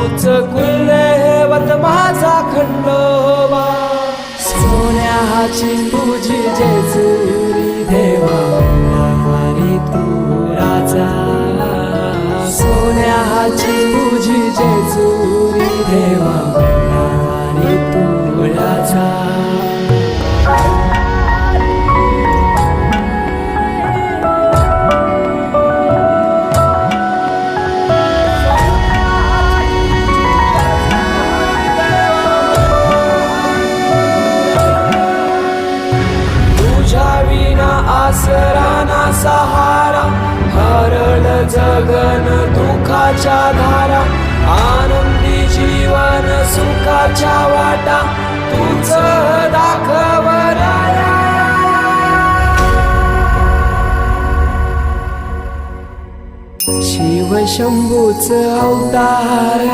कुल्हेवत माझा खंडोबा, सोन्याची तुझी जेजुरी देवा, आणि तू राजा. सोन्याची तुझी जेजुरी देवा, आणि तू राजा. आसरा ना सहारा, हरळ जगन दुखाच्या धारा, आनंदी जीवन सुखाच्या वाटा, तूच दाखव राया. शिव शंभूच अवतार